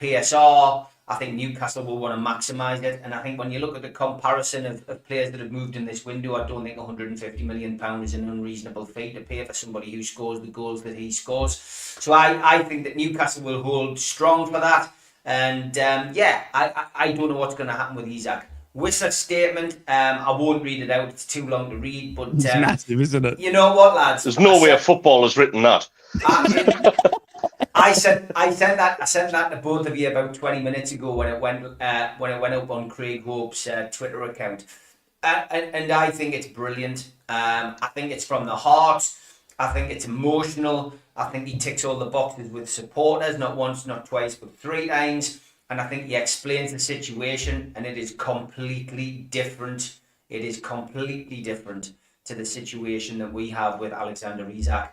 PSR. I think Newcastle will want to maximise it. And I think when you look at the comparison of players that have moved in this window, I don't think £150 million is an unreasonable fee to pay for somebody who scores the goals that he scores. So I think that Newcastle will hold strong for that. And I don't know what's going to happen with Isak. Wissa statement, I won't read it out, it's too long to read, but it's massive, isn't it? You know what, lads? There's no way a football has written that. I sent that to both of you about 20 minutes ago when it went up on Craig Hope's Twitter account, and I think it's brilliant. I think it's from the heart. I think it's emotional. I think he ticks all the boxes with supporters, not once, not twice, but 3 times. And I think he explains the situation, and it is completely different. It is completely different to the situation that we have with Alexander Isak.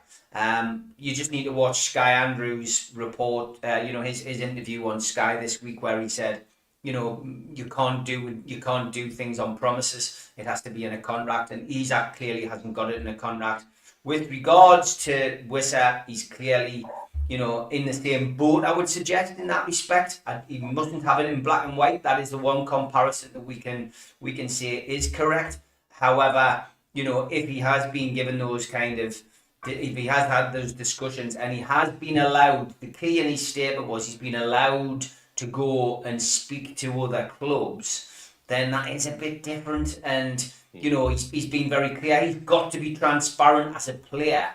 You just need to watch Sky Andrews' report, his interview on Sky this week, where he said, you can't do things on promises. It has to be in a contract, and Isak clearly hasn't got it in a contract. With regards to Wissa, he's clearly, in the same boat, I would suggest, in that respect. He mustn't have it in black and white. That is the one comparison that we can say is correct. However, if he has been given if he has had those discussions and he has been allowed, the key in his statement was he's been allowed to go and speak to other clubs, then that is a bit different. And, he's been very clear. He's got to be transparent as a player.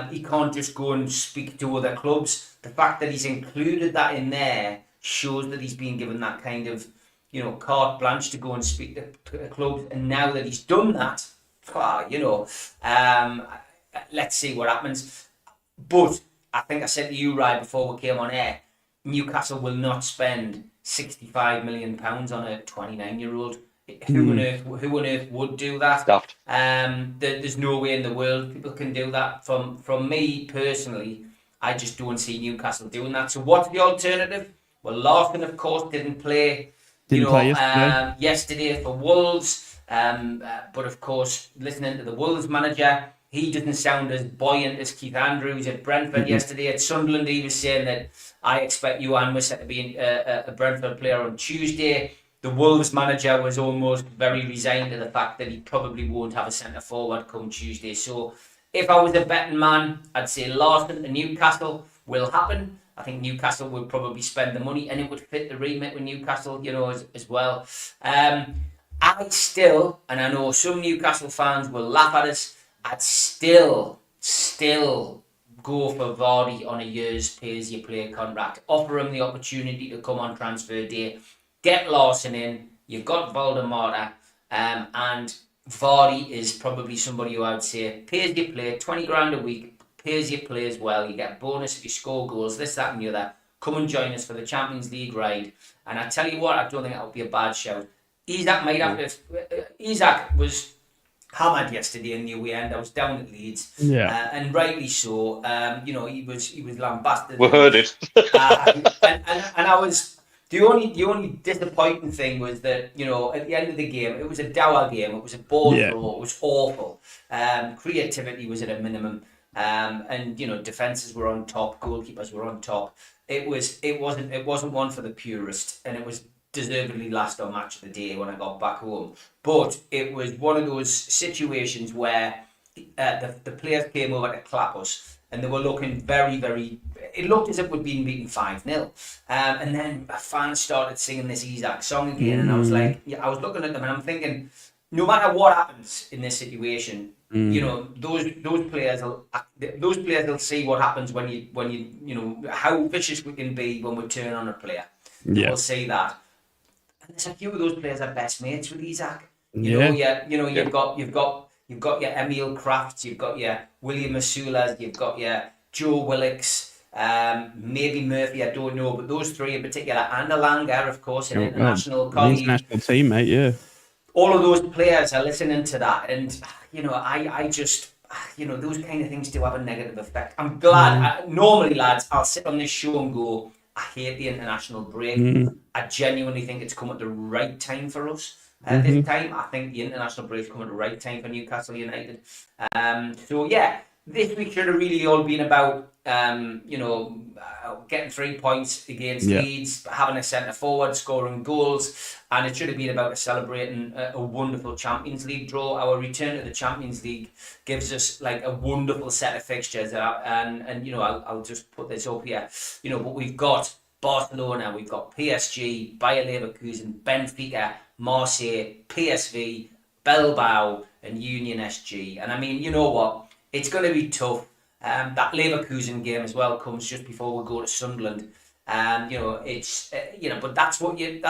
He can't just go and speak to other clubs. The fact that he's included that in there shows that he's been given that kind of, carte blanche to go and speak to clubs. And now that he's done that, let's see what happens. But I think I said to you, Ryan, before we came on air, Newcastle will not spend £65 million on a 29-year-old. Who on earth would do that? Daft. There's no way in the world people can do that. From me personally, I just don't see Newcastle doing that. So what's the alternative? Well, Larkin, of course, didn't play yesterday for Wolves. But of course, listening to the Wolves manager, he didn't sound as buoyant as Keith Andrews at Brentford yesterday. At Sunderland, he was saying that I expect Johan Wissa to be a Brentford player on Tuesday. The Wolves manager was almost very resigned to the fact that he probably won't have a centre forward come Tuesday. So if I was a betting man, I'd say Larson to Newcastle will happen. I think Newcastle will probably spend the money, and it would fit the remit with Newcastle, as well. I still, and I know some Newcastle fans will laugh at us, I'd still go for Vardy on a year's pay-as-you-play contract. Offer him the opportunity to come on transfer day. Get Larson in. You've got Voldemort, and Vardy is probably somebody who I would say pay-as-you-play, 20 grand a week, pay-as-you-play as well. You get a bonus if you score goals, this, that, and the other. Come and join us for the Champions League ride. And I tell you what, I don't think that would be a bad shout. Isak might have to. Isak was hammered yesterday in the away end. I was down at Leeds, and rightly so. He was lambasted. We heard it. and I was the only disappointing thing was that at the end of the game it was a dour game. It was a ball draw. It was awful. Creativity was at a minimum, and defenses were on top, goalkeepers were on top. It wasn't one for the purist, and it was deservedly last on match of the day when I got back home. But it was one of those situations where the players came over to clap us, and they were looking very, very. It looked as if we'd been beaten 5-0, and then fans started singing this Isak song again, and I was like, I was looking at them, and I'm thinking, no matter what happens in this situation, those players will see what happens when you how vicious we can be when we turn on a player. We'll see that. And there's a few of those players are best mates with Isak. You've got your Emil Crafts, you've got your William Masulas, you've got your Joe Willocks, maybe Murphy, I don't know, but those three in particular, and Alanga, of course, an international colleague. International teammate, yeah. All of those players are listening to that, and I just those kind of things do have a negative effect. I'm glad. Normally, lads, I'll sit on this show and go, I hate the international break. I genuinely think it's come at the right time for us. This time, I think the international break's come at the right time for Newcastle United. So yeah, this week should have really all been about, getting 3 points against Yeah. Leeds, having a centre forward, scoring goals, and it should have been about celebrating a wonderful Champions League draw. Our return to the Champions League gives us like a wonderful set of fixtures, and I'll just put this up here, but we've got Barcelona, we've got PSG, Bayer Leverkusen, Benfica, Marseille, PSV, Bilbao, and Union SG. And I mean, you know what? It's going to be tough. That Leverkusen game as well comes just before we go to Sunderland. But that's what you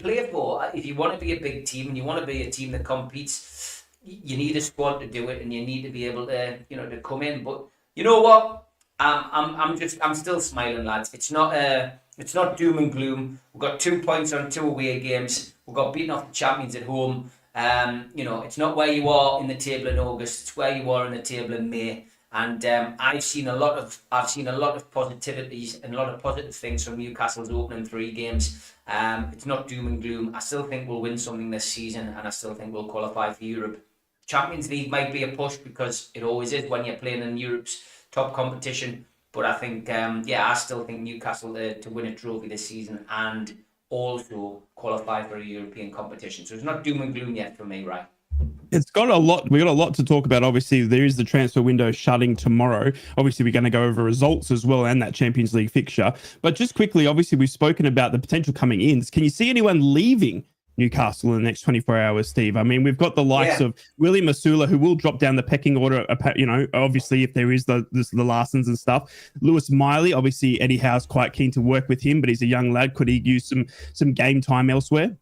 play for. If you want to be a big team and you want to be a team that competes, you need a squad to do it, and you need to be able to, to come in. But you know what? I'm still smiling, lads. It's not doom and gloom. We've got 2 points on 2 away games. We've got beaten off the champions at home. It's not where you are in the table in August. It's where you are in the table in May. And I've seen a lot of positivities and a lot of positive things from Newcastle's opening 3 games. It's not doom and gloom. I still think we'll win something this season, and I still think we'll qualify for Europe. Champions League might be a push because it always is when you're playing in Europe's top competition. But I think, I still think Newcastle to win a trophy this season and also qualify for a European competition. So it's not doom and gloom yet for me, right? It's got a lot. We got a lot to talk about. Obviously, there is the transfer window shutting tomorrow. Obviously, we're going to go over results as well and that Champions League fixture. But just quickly, obviously, we've spoken about the potential coming ins. Can you see anyone leaving Newcastle in the next 24 hours, Steve? I mean, we've got the likes of Willie Masula, who will drop down the pecking order, obviously, if there is the Larsons and stuff. Lewis Miley, obviously, Eddie Howe's quite keen to work with him, but he's a young lad. Could he use some game time elsewhere?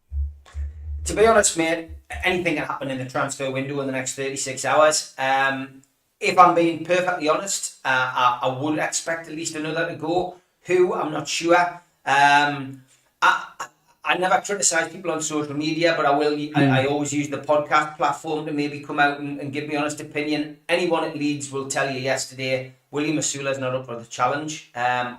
To be honest, mate, anything can happen in the transfer window in the next 36 hours. If I'm being perfectly honest, I would expect at least another to go. Who? I'm not sure. I never criticise people on social media, but I will. I always use the podcast platform to maybe come out and give me honest opinion. Anyone at Leeds will tell you yesterday, Willie Masula's not up for the challenge. I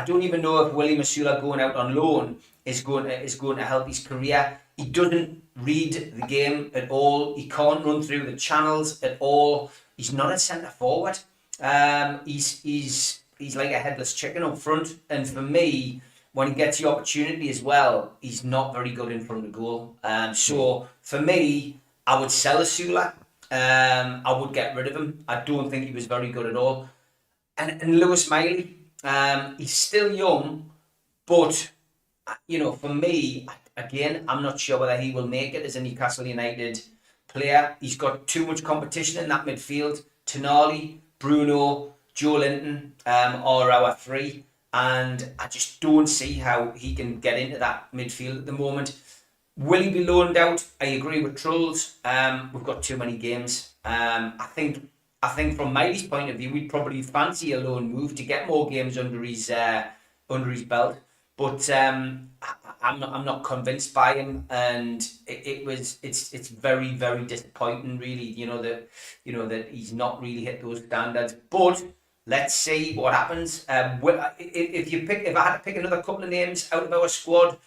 don't even know if Willie Masula going out on loan is going to help his career. He doesn't read the game at all. He can't run through the channels at all. He's not a centre forward. He's like a headless chicken up front. And for me, when he gets the opportunity as well, he's not very good in front of goal. So for me, I would sell Asula. I would get rid of him. I don't think he was very good at all. And Lewis Miley, he's still young, but for me, again, I'm not sure whether he will make it as a Newcastle United player. He's got too much competition in that midfield. Tonali, Bruno, Joe Linton are our 3. And I just don't see how he can get into that midfield at the moment. Will he be loaned out? I agree with Trolls. We've got too many games. I think from Miley's point of view, we'd probably fancy a loan move to get more games under his belt. But I'm not convinced by him, and it's very, very disappointing, really. That he's not really hit those standards. But let's see what happens. If I had to pick another couple of names out of our squad,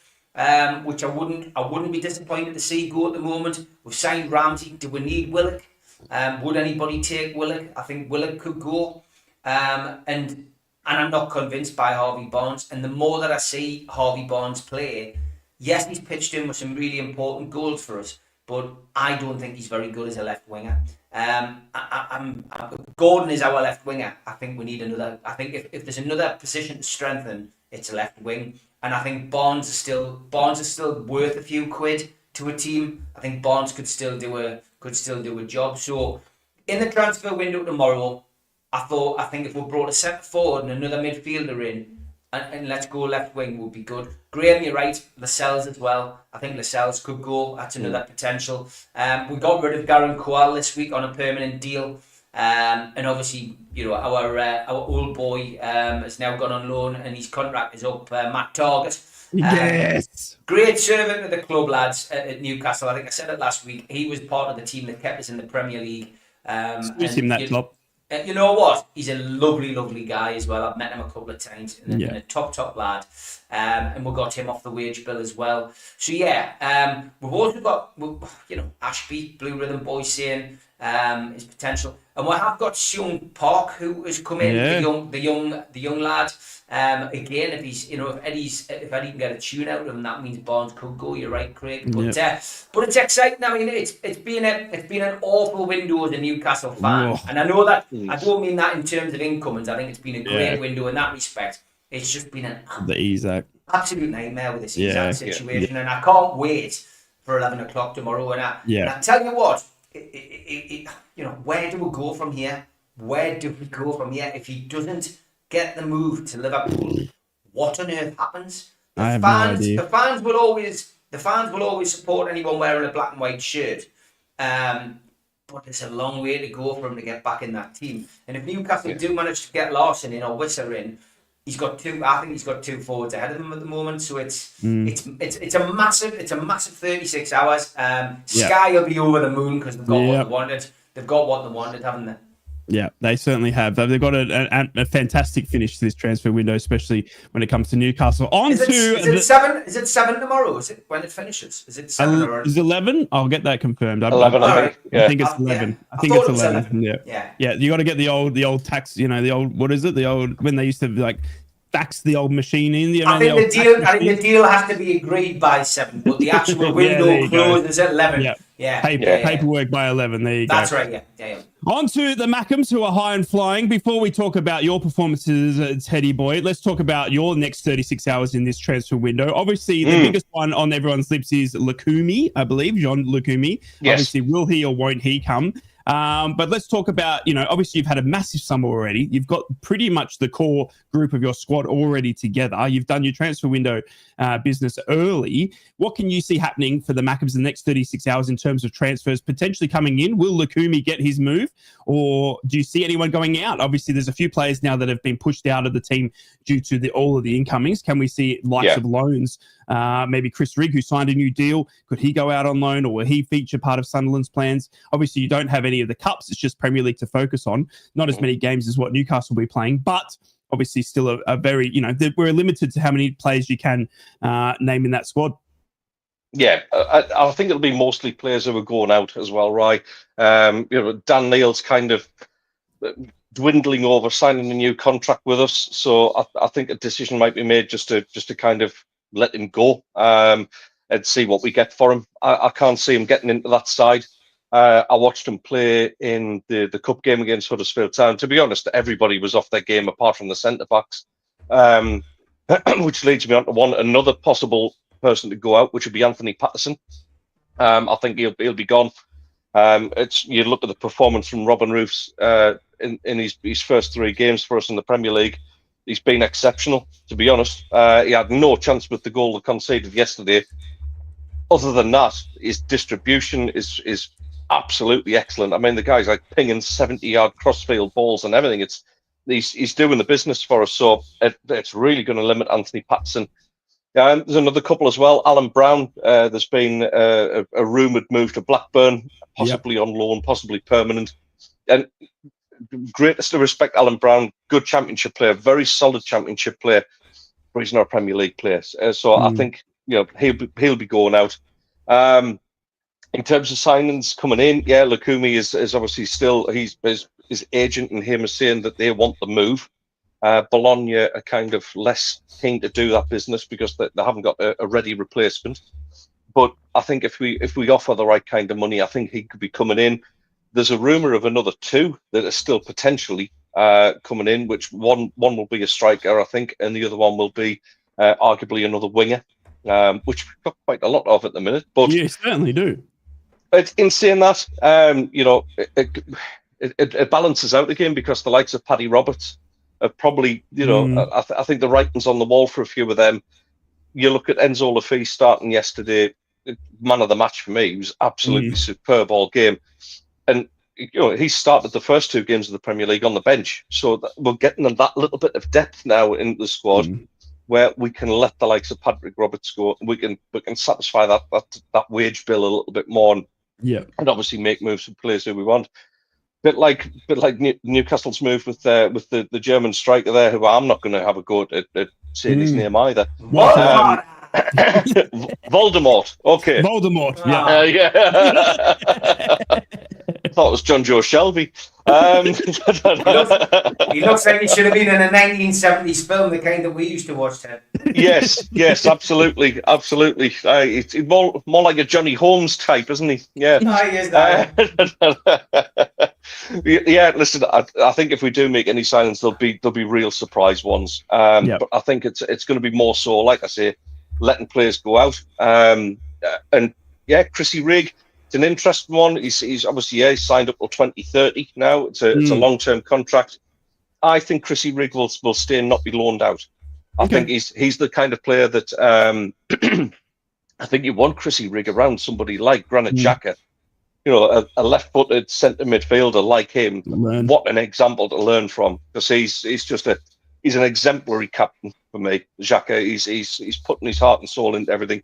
which I wouldn't be disappointed to see go at the moment. We've signed Ramsey. Do we need Willock? Would anybody take Willock? I think Willock could go. And I'm not convinced by Harvey Barnes. And the more that I see Harvey Barnes play, yes, he's pitched in with some really important goals for us, but I don't think he's very good as a left winger. Gordon is our left winger. I think we need another. I think if there's another position to strengthen, it's a left wing. And I think Barnes is still worth a few quid to a team. I think Barnes could still do a job. So in the transfer window tomorrow, I think if we brought a centre forward and another midfielder in, and let's go left wing would be good. Graham, you're right. Lascelles as well. I think Lascelles could go. That's another potential. We got rid of Garen Coal this week on a permanent deal. And obviously, our old boy has now gone on loan and his contract is up. Matt Target. Yes. Great servant of the club, lads, at Newcastle. I think I said it last week. He was part of the team that kept us in the Premier League. Excuse him that top. You know what? He's a lovely, lovely guy as well. I've met him a couple of times and a top lad. and we got him off the wage bill as well. So yeah, we've also got Ashby, Blue Rhythm Boys saying his potential, and we have got Sean Park who has come in, the young lad. Again, if Eddie can get a tune out of him, that means Barnes could go. You're right, Craig. But it's exciting. I mean, it's been an awful window as a Newcastle fan, and I know that I don't mean that in terms of incomings. I think it's been a great window in that respect. It's just been an absolute nightmare with this Isak situation, and I can't wait for 11 o'clock tomorrow. And I tell you what, where do we go from here? Where do we go from here if he doesn't get the move to Liverpool? What on earth happens? The fans will always support anyone wearing a black and white shirt. But there's a long way to go for him to get back in that team. And if Newcastle do manage to get Larson in or Wissa in, he's got two forwards ahead of him at the moment. So it's a massive 36 hours. Sky will be over the moon because they've got what they wanted. They've got what they wanted, haven't they? Yeah, they certainly have. They've got a fantastic finish to this transfer window, especially when it comes to Newcastle. Is it 7 tomorrow? Is it when it finishes? Is it 7 or is it 11? I'll get that confirmed. 11, I think. I think it's 11. Yeah. I think it's 11. 11. Yeah. You got to get the old tax. The old, what is it? The old, when they used to fax the old machine in. I think the deal has to be agreed by 7, but the actual window closes at 11. Paperwork by 11. There you go. That's right. Yeah. On to the Mackems, who are high and flying. Before we talk about your performances, Teddy Boy, let's talk about your next 36 hours in this transfer window. Obviously, the biggest one on everyone's lips is Lukumi, I believe, John Lukumi. Yes. Obviously, will he or won't he come? But let's talk about, obviously you've had a massive summer already. You've got pretty much the core group of your squad already together. You've done your transfer window business early. What can you see happening for the Mackems in the next 36 hours in terms of transfers potentially coming in? Will Lukumi get his move, or do you see anyone going out? Obviously, there's a few players now that have been pushed out of the team due to all of the incomings. Can we see likes of loans? Maybe Chris Rigg, who signed a new deal, could he go out on loan, or will he feature part of Sunderland's plans? Obviously, you don't have any of the cups. It's just Premier League to focus on. Not as many games as what Newcastle will be playing, but obviously still a very, we're limited to how many players you can name in that squad. Yeah, I think it'll be mostly players who are going out as well, right? Dan Neil's kind of dwindling over, signing a new contract with us, so I think a decision might be made just to kind of let him go and see what we get for him. I can't see him getting into that side. I watched him play in the cup game against Huddersfield Town. To be honest, everybody was off their game apart from the centre backs, which leads me on to another possible person to go out, which would be Anthony Patterson. I think he'll be gone. You look at the performance from Robin Roofs in his first 3 games for us in the Premier League. He's been exceptional, to be honest. He had no chance with the goal that conceded yesterday. Other than that, his distribution is absolutely excellent. I mean, the guy's like pinging 70-yard crossfield balls and everything. He's doing the business for us, so it's really going to limit Anthony Patterson. There's another couple as well. Alan Brown, there's been a rumoured move to Blackburn, possibly on loan, possibly permanent. And greatest to respect Alan Brown, good championship player, very solid championship player, but he's not a Premier League player. So I think he'll be going out. In terms of signings coming in, Lukumi is obviously still, his agent and him are saying that they want the move. Bologna are kind of less keen to do that business because they haven't got a ready replacement. But I think if we offer the right kind of money, I think he could be coming in. There's a rumour of another 2 that are still potentially coming in, which one will be a striker, I think, and the other one will be arguably another winger, which we've got quite a lot of at the minute. But you certainly do. But in saying that, it balances out again because the likes of Paddy Roberts are probably, I think the writing's on the wall for a few of them. You look at Enzo Lafise starting yesterday, man of the match for me. He was absolutely superb all game. And he started the first 2 games of the Premier League on the bench. So we're getting that little bit of depth now in the squad where we can let the likes of Patrick Roberts go. We can satisfy that wage bill a little bit more and obviously make moves for players who we want. Bit like Newcastle's move with the German striker there, who I'm not going to have a go at saying his name either. Voldemort! Voldemort. Okay. Voldemort. Ah. Yeah. I thought it was John Joe Shelby. He looks like he should have been in a 1970s film, the kind that we used to watch, Ted. Yes, absolutely. It's more like a Johnny Holmes type, isn't he? Yeah. Oh, he is that. Yeah, listen, I think if we do make any signings, there'll be real surprise ones. But I think it's going to be more so, like I say, letting players go out. And yeah, Chrissy Rigg, it's an interesting one. He's obviously he's signed up till 2030 now. It's a long-term contract. I think Chrissy Rigg will stay and not be loaned out. I think he's the kind of player that I think you want Chrissy Rigg around somebody like Granit Xhaka. You know, a left-footed centre midfielder like him. What an example to learn from, because he's an exemplary captain for me. Xhaka, he's putting his heart and soul into everything.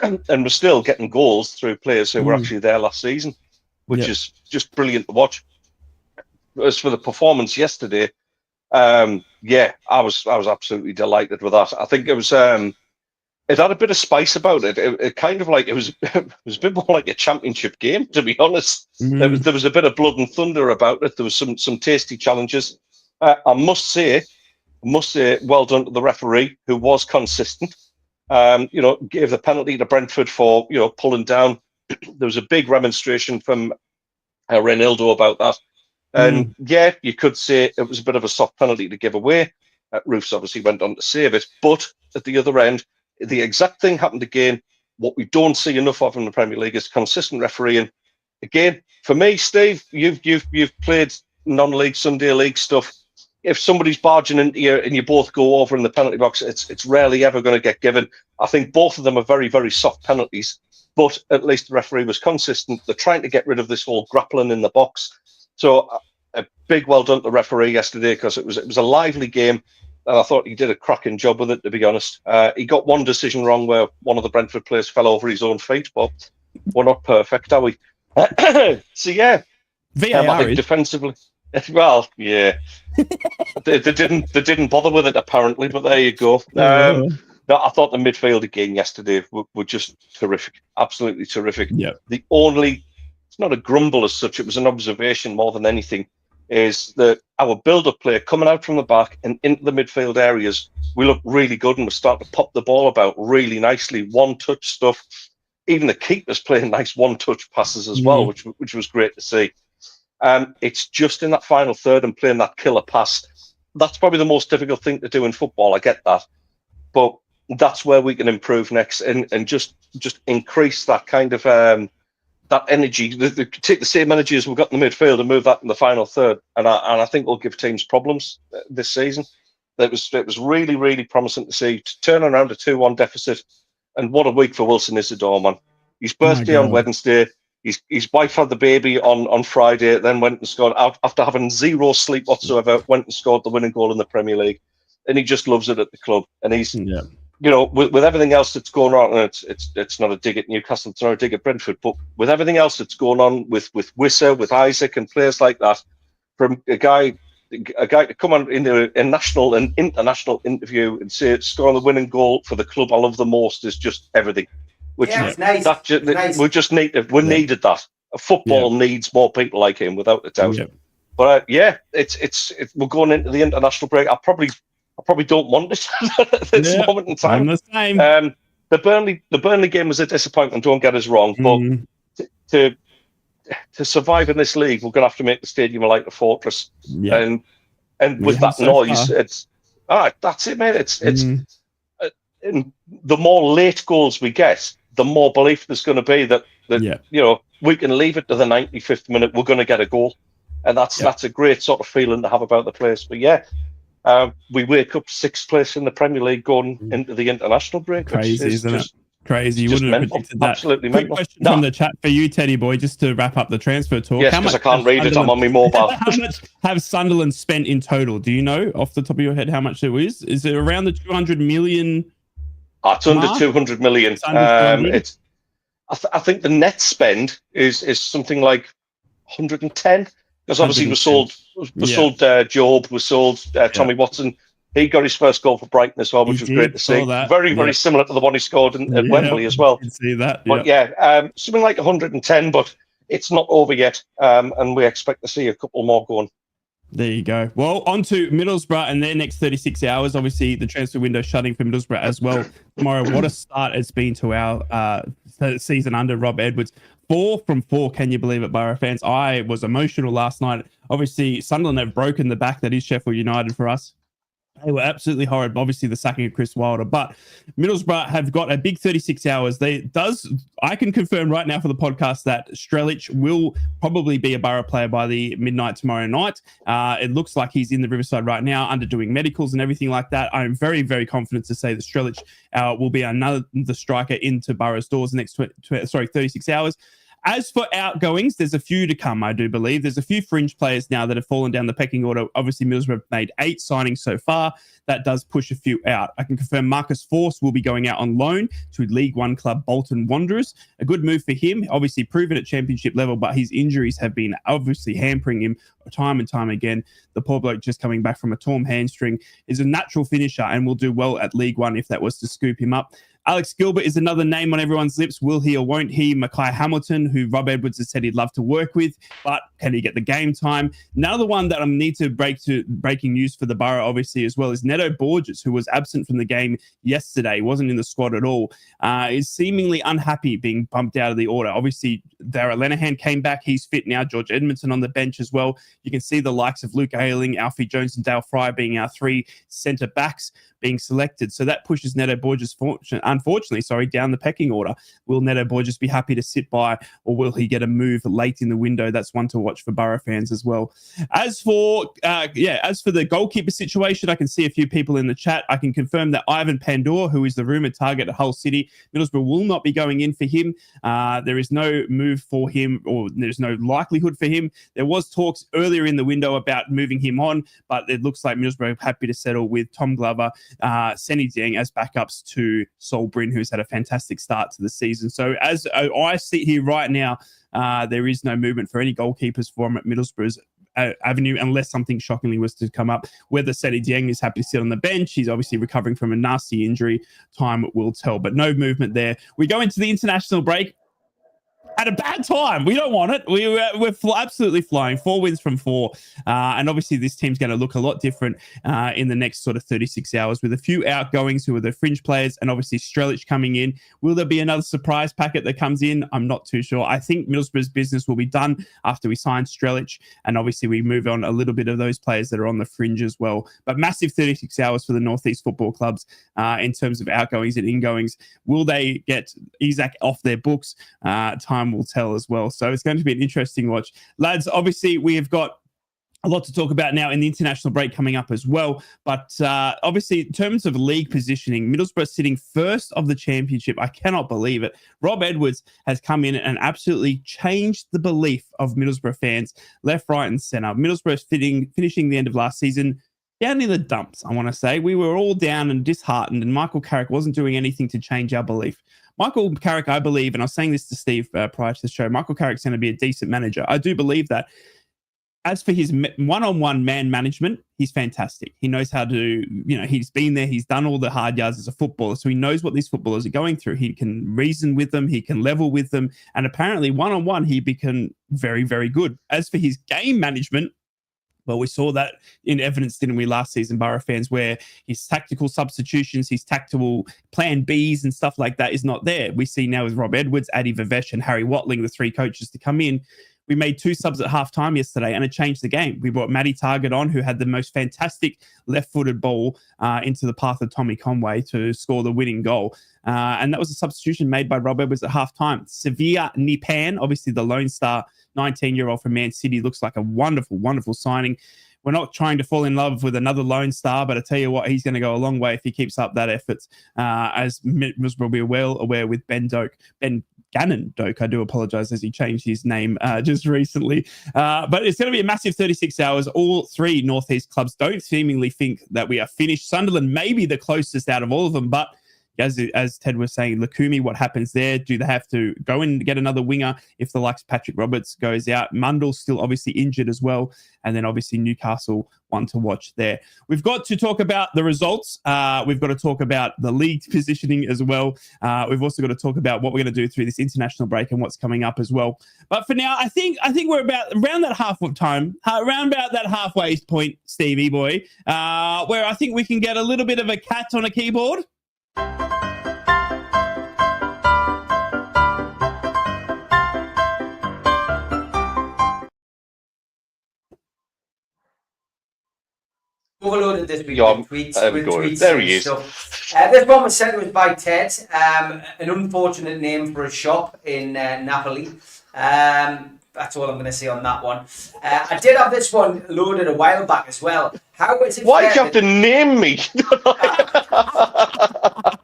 And we're still getting goals through players who were actually there last season, which is just brilliant to watch. As for the performance yesterday, I was absolutely delighted with that. I think it was it had a bit of spice about it. It kind of like it was a bit more like a championship game, to be honest. There was a bit of blood and thunder about it. There was some tasty challenges. I must say, well done to the referee, who was consistent. Gave the penalty to Brentford for pulling down. There was a big remonstration from Reinildo about that, and you could say it was a bit of a soft penalty to give away. Roofs obviously went on to save it, but at the other end, the exact thing happened again. What we don't see enough of in the Premier League is consistent refereeing. Again, for me, Steve, you've played non-league Sunday league stuff. If somebody's barging into you and you both go over in the penalty box, it's rarely ever going to get given. I think both of them are very, very soft penalties, but at least the referee was consistent. They're trying to get rid of this whole grappling in the box. So a big well done to the referee yesterday, because it was a lively game, and I thought he did a cracking job with it, to be honest. He got one decision wrong where one of the Brentford players fell over his own feet, but we're not perfect, are we? So yeah, VAR I think defensively. Well, yeah, they didn't bother with it apparently, but there you go. No, I thought the midfield again yesterday were just terrific, absolutely terrific. Yeah. It's not a grumble as such; it was an observation more than anything. Is that our build-up play coming out from the back and into the midfield areas? We look really good, and we're starting to pop the ball about really nicely. One-touch stuff. Even the keepers playing nice one-touch passes as well, which was great to see. It's just in that final third and playing that killer pass. That's probably the most difficult thing to do in football. I get that, but that's where we can improve next, and just increase that kind of that energy. Take the same energy as we've got in the midfield and move that in the final third, and I think we'll give teams problems this season. It was really, really promising to see, to turn around a 2-1 deficit, and what a week for Wilson Isidore, man. His birthday on Wednesday. His wife had the baby on Friday, then went and scored, after having zero sleep whatsoever, went and scored the winning goal in the Premier League. And he just loves it at the club. And he's, with everything else that's going on, and it's not a dig at Newcastle, it's not a dig at Brentford, but with everything else that's going on with Wissa, with Isaac and players like that, from a guy to come on in a national and international interview and say scoring the winning goal for the club I love the most is just everything. Which is nice. Nice. We just needed that. Football needs more people like him, without a doubt. Yeah. But it's we're going into the international break. I probably don't want it at this moment in time. I'm the same. The Burnley game was a disappointment. Don't get us wrong, but to survive in this league, we're going to have to make the stadium like a fortress. Yeah. And with that noise, that's it, mate. It's and the more late goals we get, the more belief there's going to be that we can leave it to the 95th minute, we're going to get a goal, and that's a great sort of feeling to have about the place. But we wake up 6th place in the Premier League going into the international break. Crazy, isn't it? Crazy. You wouldn't have predicted that. Absolutely Quick question from the chat for you, Teddy Boy, just to wrap up the transfer talk. Yes, because I can't read it. I'm on my mobile. How much have Sunderland spent in total? Do you know off the top of your head how much it is? Is it around the 200 million? It's under 200 million. I think the net spend is something like 110, because obviously we sold Job, we sold Tommy Watson. he got his first goal for Brighton as well, which He was great did, to see. saw that. Very, Yeah. very similar to the one he scored at Wembley as well. You can see that. But something like 110, but it's not over yet, and we expect to see a couple more going. There you go. Well, on to Middlesbrough and their next 36 hours. Obviously, the transfer window shutting for Middlesbrough as well tomorrow. What a start it's been to our season under Rob Edwards. 4 from 4, can you believe it, Borough fans? I was emotional last night. Obviously, Sunderland have broken the back that is Sheffield United for us. They were absolutely horrid. Obviously, the sacking of Chris Wilder, but Middlesbrough have got a big 36 hours. I can confirm right now for the podcast that Strelic will probably be a Borough player by the midnight tomorrow night. It looks like he's in the Riverside right now, underdoing medicals and everything like that. I'm very, very confident to say that Strelic will be the striker into Borough's doors the next 36 hours. As for outgoings, there's a few to come, I do believe. There's a few fringe players now that have fallen down the pecking order. Obviously, Middlesbrough have made 8 signings so far. That does push a few out. I can confirm Marcus Force will be going out on loan to League One club Bolton Wanderers. A good move for him, obviously proven at championship level, but his injuries have been obviously hampering him time and time again. The poor bloke just coming back from a torn hamstring is a natural finisher and will do well at League One if that was to scoop him up. Alex Gilbert is another name on everyone's lips. Will he or won't he? Mackay Hamilton, who Rob Edwards has said he'd love to work with, but can he get the game time? Another one that I need to breaking news for the Borough, obviously, as well, is Neto Borges, who was absent from the game yesterday, wasn't in the squad at all, is seemingly unhappy being bumped out of the order. Obviously, Darragh Lenihan came back. He's fit now. George Edmondson on the bench as well. You can see the likes of Luke Ayling, Alfie Jones, and Dale Fry being our 3 centre backs being selected. So that pushes Neto Borges, unfortunately, down the pecking order. Will Neto Borges be happy to sit by, or will he get a move late in the window? That's one to watch for Borough fans as well. As for the goalkeeper situation, I can see a few people in the chat. I can confirm that Ivan Pandor, who is the rumoured target at Hull City, Middlesbrough will not be going in for him. There is no move for him, or there's no likelihood for him. There was talks earlier in the window about moving him on, but it looks like Middlesbrough are happy to settle with Tom Glover, Seny Dieng as backups to Sol Brynn, who's had a fantastic start to the season. So as I sit here right now, there is no movement for any goalkeepers for him at Middlesbrough's avenue, unless something shockingly was to come up. Whether Seny Dieng is happy to sit on the bench, he's obviously recovering from a nasty injury. Time will tell, but no movement there. We go into the international break at a bad time. We don't want it. We're absolutely flying. 4 wins from 4. And obviously this team's going to look a lot different in the next sort of 36 hours with a few outgoings who are the fringe players, and obviously Strelic coming in. Will there be another surprise packet that comes in? I'm not too sure. I think Middlesbrough's business will be done after we sign Strelic, and obviously we move on a little bit of those players that are on the fringe as well. But massive 36 hours for the Northeast football clubs in terms of outgoings and ingoings. Will they get Isak off their books? Time will tell as well. So it's going to be an interesting watch. Lads, obviously we have got a lot to talk about now in the international break coming up as well. But obviously, in terms of league positioning, Middlesbrough sitting first of the championship. I cannot believe it. Rob Edwards has come in and absolutely changed the belief of Middlesbrough fans, left, right, and centre. Middlesbrough finishing the end of last season down in the dumps, I want to say. We were all down and disheartened, and Michael Carrick wasn't doing anything to change our belief. Michael Carrick, I believe, and I was saying this to Steve prior to the show, Michael Carrick's going to be a decent manager. I do believe that. As for his one-on-one man management, he's fantastic. He knows how to, he's been there. He's done all the hard yards as a footballer. So he knows what these footballers are going through. He can reason with them. He can level with them. And apparently one-on-one, he became very, very good. As for his game management, well, we saw that in evidence, didn't we, last season, Borough fans, where his tactical substitutions, his tactical plan Bs and stuff like that is not there. We see now with Rob Edwards, Adi Vivesh and Harry Watling, the 3 coaches to come in. We made 2 subs at halftime yesterday, and it changed the game. We brought Matty Targett on, who had the most fantastic left-footed ball into the path of Tommy Conway to score the winning goal. And that was a substitution made by Rob Edwards at halftime. Sevilla Nipan, obviously the Lone Star, 19-year-old from Man City, looks like a wonderful, wonderful signing. We're not trying to fall in love with another Lone Star, but I tell you what, he's going to go a long way if he keeps up that effort, as Middlesbrough will be well aware with Ben Gannon Doak, I do apologize, as he changed his name just recently. But it's going to be a massive 36 hours. All 3 Northeast clubs don't seemingly think that we are finished. Sunderland may be the closest out of all of them, but as Ted was saying, Lukumi, what happens there? Do they have to go and get another winger if the likes Patrick Roberts goes out? Mundell's still obviously injured as well. And then obviously Newcastle, one to watch there. We've got to talk about the results. We've got to talk about the league positioning as well. We've also got to talk about what we're going to do through this international break and what's coming up as well. But for now, I think we're about around that halfway point, Stevie boy, where I think we can get a little bit of a cat on a keyboard. Overloaded this week Yeah, with tweets. There he is. Stuff. This one was sent to us by Ted, an unfortunate name for a shop in Napoli. That's all I'm going to say on that one. I did have this one loaded a while back as well. How is it? Why do you have to name me?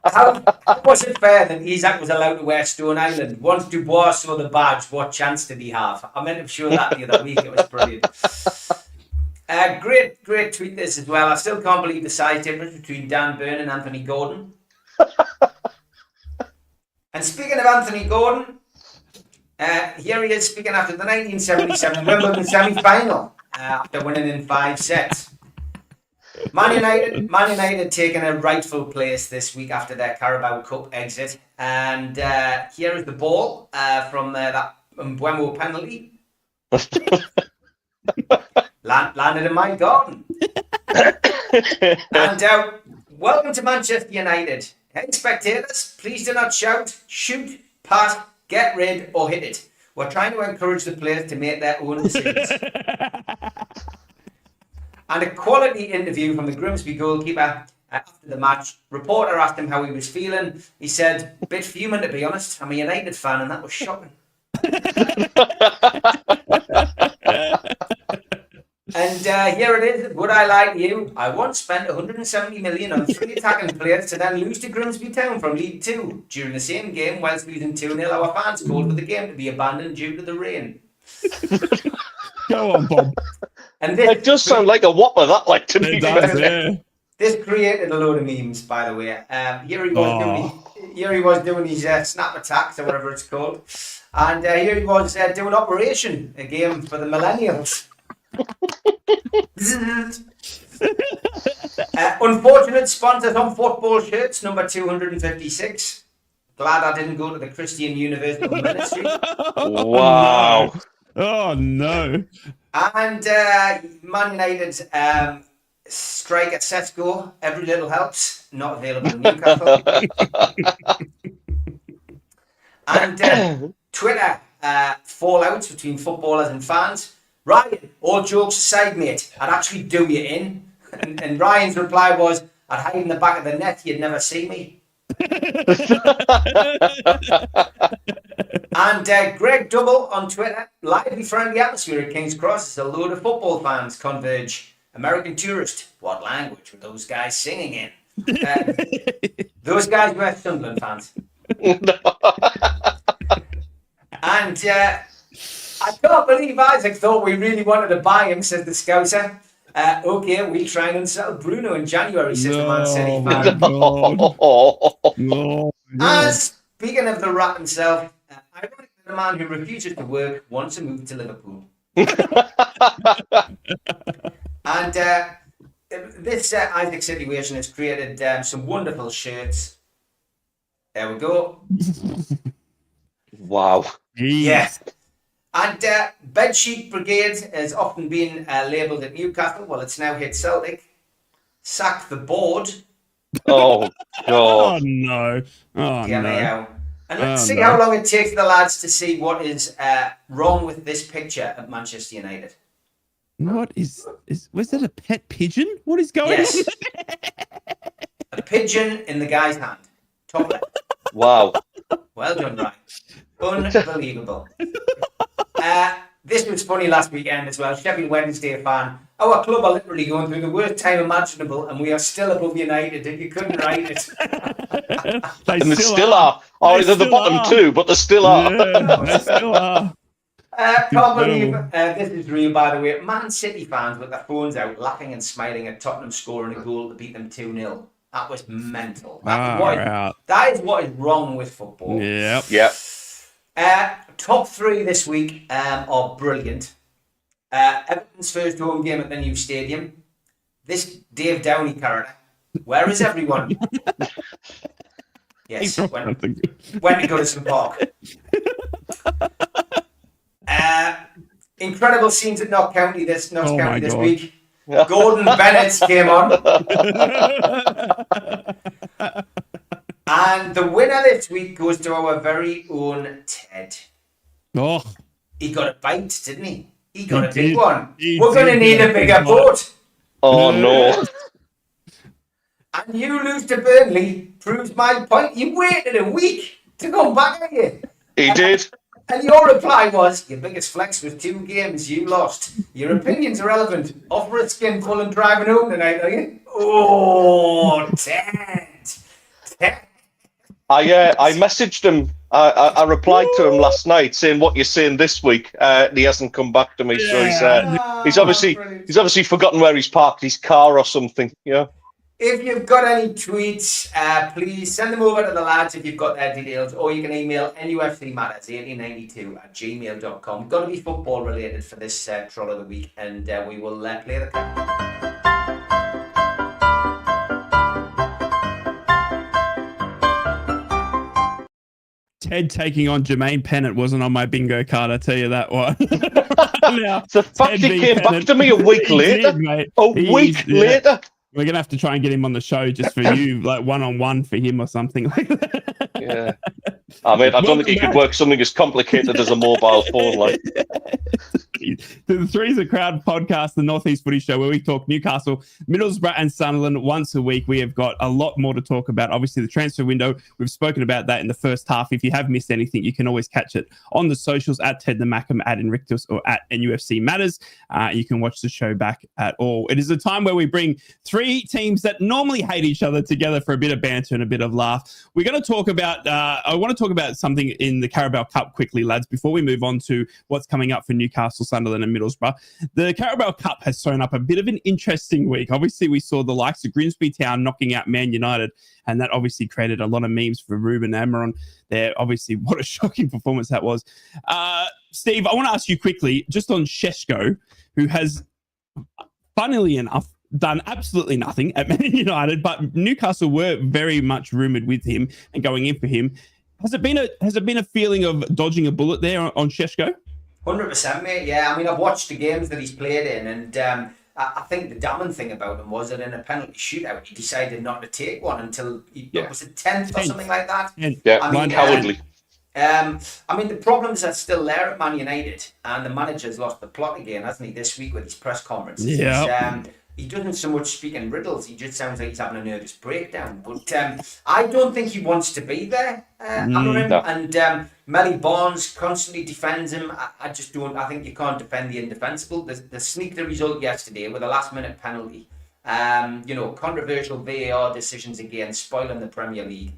How was it fair that Isaac was allowed to wear Stone Island? Once Dubois saw the badge, what chance did he have? I meant to show that the other week. It was brilliant. Great tweet this as well. I still can't believe the size difference between Dan Burn and Anthony Gordon. And speaking of Anthony Gordon, here he is speaking after the 1977 Wimbledon semi-final after winning in 5 sets. Man United taking a rightful place this week after their Carabao Cup exit. And here is the ball from that Mbeumo penalty. Landed in my garden. And welcome to Manchester United. Hey, spectators, please do not shout, shoot, pass, get rid, or hit it. We're trying to encourage the players to make their own decisions. And a quality interview from the Grimsby goalkeeper after the match. Reporter asked him how he was feeling. He said, a bit fuming to be honest. I'm a United fan and that was shocking. And here it is. Would I lie to you? I once spent 170 million on 3 attacking players to then lose to Grimsby Town from League 2. During the same game, whilst losing 2-0, our fans called for the game to be abandoned due to the rain. Go on, Bob. And It does sound like a whopper, that, like, to me. This created a load of memes, by the way. Here he was doing his snap attacks or whatever it's called. And here he was doing Operation, a game for the millennials. Unfortunate sponsors on football shirts, number 256. Glad I didn't go to the Christian Universal Ministry. Wow. Oh, no. And Man United striker Sesko, every little helps, not available in Newcastle. And Twitter fallouts between footballers and fans. Ryan, all jokes aside, mate, I'd actually do you in. And Ryan's reply was, I'd hide in the back of the net, you'd never see me. And Greg Double on Twitter, lively friendly atmosphere at King's Cross as a load of football fans converge. American tourist, what language were those guys singing in? Those guys were Sunderland fans. And I can't believe Isaac thought we really wanted to buy him, says the Scouser. Okay, we'll try and sell Bruno in January, says the Man City fan. No. Speaking of the rat himself, ironically, the man who refuses to work wants to move to Liverpool. And this Isaac situation has created some wonderful shirts. There we go. Wow. Yes. And Bedsheet Brigade has often been labelled at Newcastle. Well, it's now hit Celtic. Sack the board. Oh, Oh, God. no. Oh, no. And let's see how long it takes the lads to see what is wrong with this picture at Manchester United. What was it a pet pigeon? What is going Yes. on? A pigeon in the guy's hand. Top left. Wow. Well done, Ryan. Unbelievable. This was funny last weekend as well. Sheffield Wednesday fan. Our club are literally going through the worst time imaginable and we are still above United and you couldn't write it. And they still are. Oh, they're the bottom two, but they still are. Yeah, they still are. Can't believe this is real, by the way. Man City fans with their phones out, laughing and smiling at Tottenham scoring a goal to beat them 2-0. That was mental. Out. That is what is wrong with football. Yep. Yeah. Top three this week are brilliant. Everton's first home game at the new stadium. This Dave Downey character. Where is everyone? Yes, when to Goodison Park. Incredible scenes at Notts County this week. Gordon Bennett came on. And the winner this week goes to our very own Ted. Oh. He got a bite, didn't he? He got a big one. We're going to need a bigger boat. Oh, no. And you lose to Burnley proves my point. You waited a week to come back at you. He did. And your reply was, your biggest flex was 2 games you lost. Your opinion's irrelevant. Offer a skinful and driving home tonight, are you? Oh, Ted. I messaged him. I replied to him last night saying what you're saying this week. He hasn't come back to me, so he's obviously forgotten where he's parked his car or something. Yeah. If you've got any tweets, please send them over to the lads if you've got their details, or you can email nufcmatters1892@gmail.com. Got to be football related for this troll of the week, and we will play the clip. Ted taking on Jermaine Pennant wasn't on my bingo card, I tell you that one. The fact he came back to me a week later. Later. We're going to have to try and get him on the show just for you, like one-on-one for him or something like that. Yeah. I mean, I don't think he could work something as complicated as a mobile phone. Like. The Three's a Crowd podcast, the Northeast Footy Show, where we talk Newcastle, Middlesbrough and Sunderland once a week. We have got a lot more to talk about. Obviously, the transfer window, we've spoken about that in the first half. If you have missed anything, you can always catch it on the socials at Ted the Mackham, at Invictus, or at NUFC Matters. You can watch the show back at all. It is a time where we bring 3 teams that normally hate each other together for a bit of banter and a bit of laugh. We're going to talk about, I want to talk about something in the Carabao Cup quickly, lads, before we move on to what's coming up for Newcastle, Sunderland and Middlesbrough. The Carabao Cup has thrown up a bit of an interesting week. Obviously, we saw the likes of Grimsby Town knocking out Man United, and that obviously created a lot of memes for Ruben Amorim there. Obviously, what a shocking performance that was. Steve, I want to ask you quickly, just on Šeško, who has, funnily enough, done absolutely nothing at Man United, but Newcastle were very much rumoured with him and going in for him. Has it been a feeling of dodging a bullet there on Šeško? 100%, mate. Yeah, I mean, I've watched the games that he's played in, and I think the damning thing about him was that in a penalty shootout, he decided not to take one until was it 10th or something like that? Yeah, I mean, cowardly. I mean, the problems are still there at Man United, and the manager's lost the plot again, hasn't he, this week with his press conferences? Yeah. He doesn't so much speak in riddles. He just sounds like he's having a nervous breakdown. But I don't think he wants to be there, Amorim. No. And Melly Barnes constantly defends him. I just don't. I think you can't defend the indefensible. The sneak the result yesterday with a last-minute penalty. Controversial VAR decisions again, spoiling the Premier League.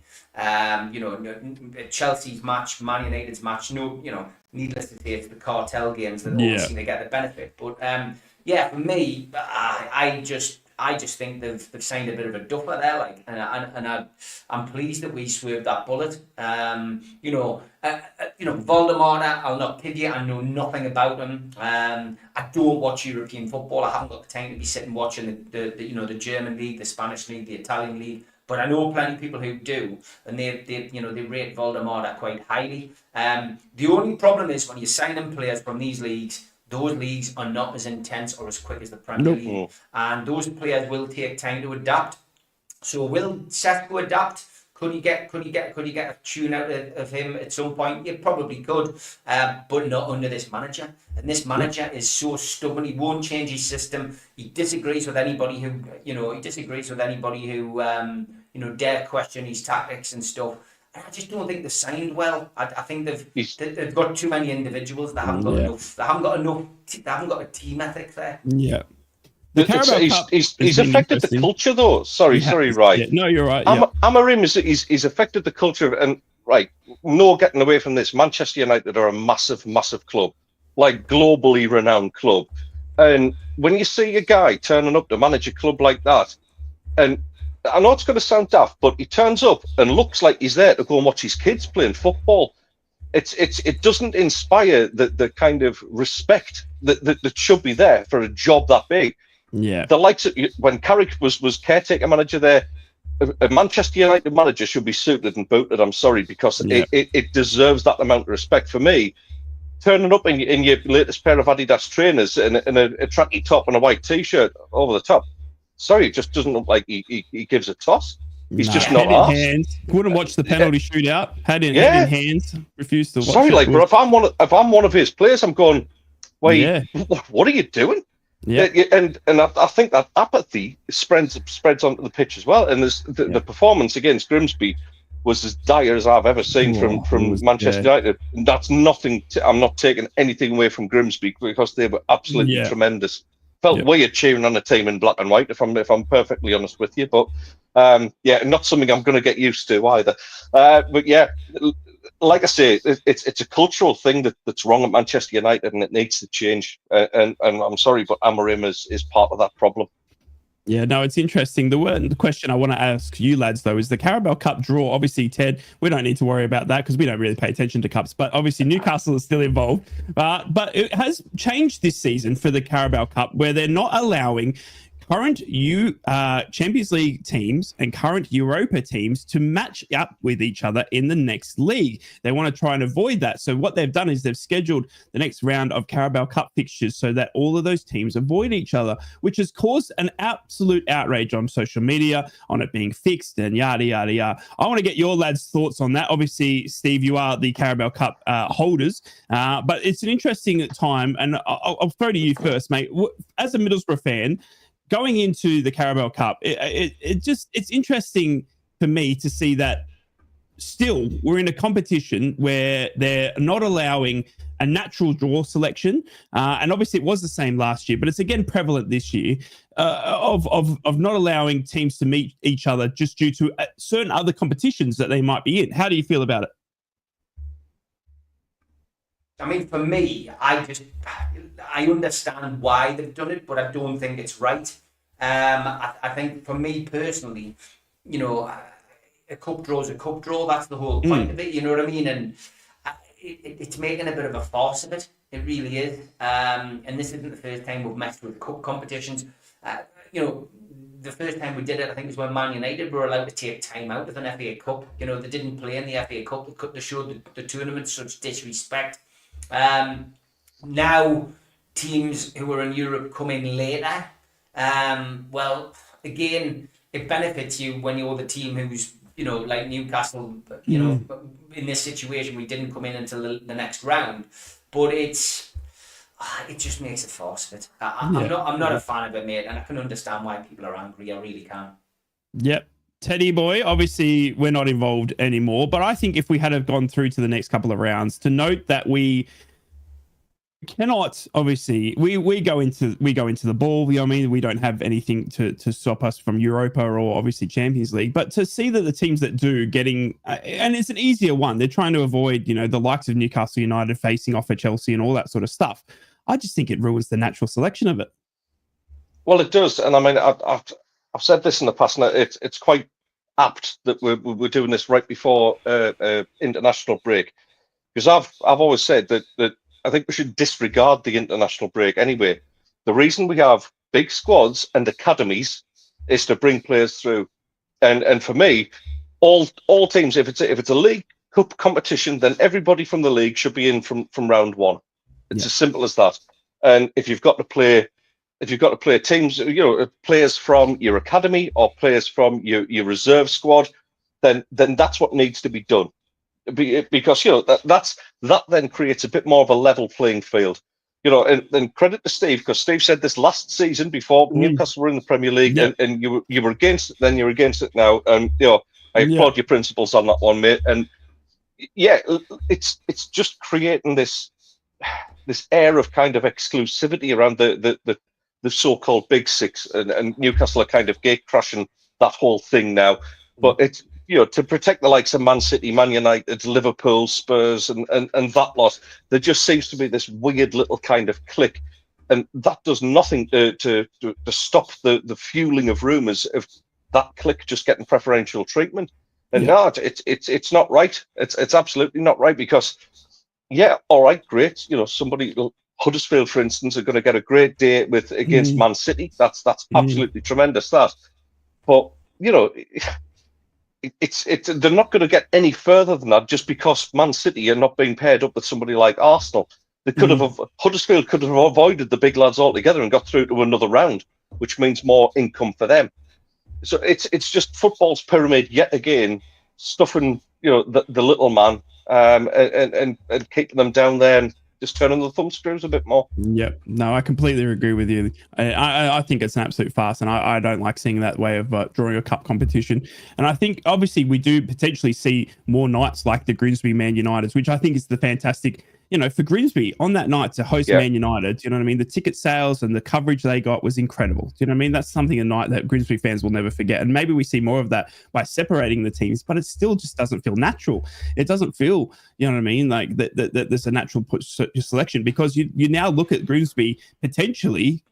Chelsea's match, Man United's match. Needless to say, it's the cartel games that always seem to get the benefit. But for me, I just think they've signed a bit of a duffer there, and I'm pleased that we swerved that bullet. Voldemort, I'll not kid you, I know nothing about him. I don't watch European football. I haven't got the time to be sitting watching the German league, the Spanish league, the Italian league. But I know plenty of people who do, and they rate Voldemort quite highly. The only problem is when you're signing players from these leagues. Those leagues are not as intense or as quick as the Premier League, and those players will take time to adapt. So will Šeško adapt? Could he get a tune out of him at some point? You probably could, but not under this manager. And this manager is so stubborn. He won't change his system. He disagrees with anybody who dare question his tactics and stuff. I just don't think they've signed well. I think they've got too many individuals that haven't got enough. They haven't got a team ethic there. Yeah. He's affected the culture, though. Sorry, right. Yeah. No, you're right. Amorim he's affected the culture, and right, no getting away from this. Manchester United are a massive, massive club, like globally renowned club. And when you see a guy turning up to manage a club like that, and I know it's going to sound daft, but he turns up and looks like he's there to go and watch his kids playing football. It doesn't inspire the kind of respect that should be there for a job that big. Yeah. The likes of when Carrick was caretaker manager there, a Manchester United manager should be suited and booted. I'm sorry, because it deserves that amount of respect. For me, turning up in your latest pair of Adidas trainers and a tracky top and a white T-shirt over the top, sorry, it just doesn't look like he gives a toss. He's just not head in asked. hands. Wouldn't watch the penalty shootout. Head in hands. Refused to watch. Sorry, it. but if I'm one of his players, I'm going, wait, what are you doing? Yeah. And I think that apathy spreads onto the pitch as well. And the performance against Grimsby was as dire as I've ever seen from Manchester United. And that's nothing. I'm not taking anything away from Grimsby, because they were absolutely tremendous. Felt weird cheering on a team in black and white, if I'm perfectly honest with you. But not something I'm going to get used to either. But yeah, like I say, it's a cultural thing that's wrong at Manchester United, and it needs to change. And I'm sorry, but Amorim is part of that problem. Yeah, no, it's interesting. The question I want to ask you lads, though, is the Carabao Cup draw. Obviously, Ted, we don't need to worry about that because we don't really pay attention to cups. But obviously, Newcastle is still involved. But it has changed this season for the Carabao Cup, where they're not allowing current Champions League teams and current Europa teams to match up with each other in the next league. They want to try and avoid that. So what they've done is they've scheduled the next round of Carabao Cup fixtures so that all of those teams avoid each other, which has caused an absolute outrage on social media on it being fixed and yada, yada, yada. I want to get your lads' thoughts on that. Obviously, Steve, you are the Carabao Cup holders, but it's an interesting time. And I'll throw to you first, mate. As a Middlesbrough fan, going into the Carabao Cup, it's interesting for me to see that still we're in a competition where they're not allowing a natural draw selection, and obviously it was the same last year, but it's again prevalent this year of not allowing teams to meet each other just due to certain other competitions that they might be in. How do you feel about it? I mean, for me, I understand why they've done it, but I don't think it's right. I think for me personally, a cup draw is a cup draw. That's the whole point of it. You know what I mean? And it's making a bit of a farce of it. It really is. And this isn't the first time we've messed with cup competitions. The first time we did it, I think, was when Man United were allowed to take time out of an FA Cup. They didn't play in the FA Cup. They showed the tournament such disrespect. Now teams who are in Europe come in later. Well, again, it benefits you when you're the team who's, like Newcastle, in this situation, we didn't come in until the next round, but it just makes a farce of it. I'm not a fan of it, mate, and I can understand why people are angry. I really can. Yep. Teddy boy, obviously we're not involved anymore, but I think if we had have gone through to the next couple of rounds, to note that we cannot, obviously we go into the ball, we don't have anything to stop us from Europa or obviously Champions League, but to see that the teams that do getting and it's an easier one, they're trying to avoid the likes of Newcastle United facing off at Chelsea and all that sort of stuff. I just think it ruins the natural selection of it. Well, it does, and I mean I've said this in the past, and it's quite apt that we're doing this right before international break, because I've always said that I think we should disregard the international break anyway. The reason we have big squads and academies is to bring players through, and for me, all teams, if it's a league cup competition, then everybody from the league should be in from round one. It's as simple as that. And if you've got to play teams, players from your academy or players from your reserve squad, then that's what needs to be done. Because that then creates a bit more of a level playing field, and credit to Steve, because Steve said this last season before Newcastle were in the Premier League, and you were against it then, you're against it now, and I applaud your principles on that one, mate. And it's just creating this air of kind of exclusivity around the so-called Big Six, and Newcastle are kind of gate crashing that whole thing now. But it's to protect the likes of Man City, Man United, Liverpool, Spurs, and that lot, there just seems to be this weird little kind of clique, and that does nothing to stop the fueling of rumours of that clique just getting preferential treatment. And no, it's not right. It's absolutely not right, because yeah, all right, great. Somebody, Huddersfield, for instance, are going to get a great day against Man City. That's absolutely tremendous. But they're not going to get any further than that just because Man City are not being paired up with somebody like Arsenal. Huddersfield could have avoided the big lads altogether and got through to another round, which means more income for them. So it's just football's pyramid yet again, stuffing the little man and keeping them down there and just turning the thumb screws a bit more. Yep. No, I completely agree with you. I think it's an absolute farce, and I don't like seeing that way of drawing a cup competition. And I think obviously we do potentially see more nights like the Grimsby Man United, which I think is the fantastic, for Grimsby on that night to host Man United. You know what I mean? The ticket sales and the coverage they got was incredible. Do you know what I mean? That's something a night that Grimsby fans will never forget. And maybe we see more of that by separating the teams, but it still just doesn't feel natural. It doesn't feel, you know what I mean, like that there's a natural selection, because you now look at Grimsby potentially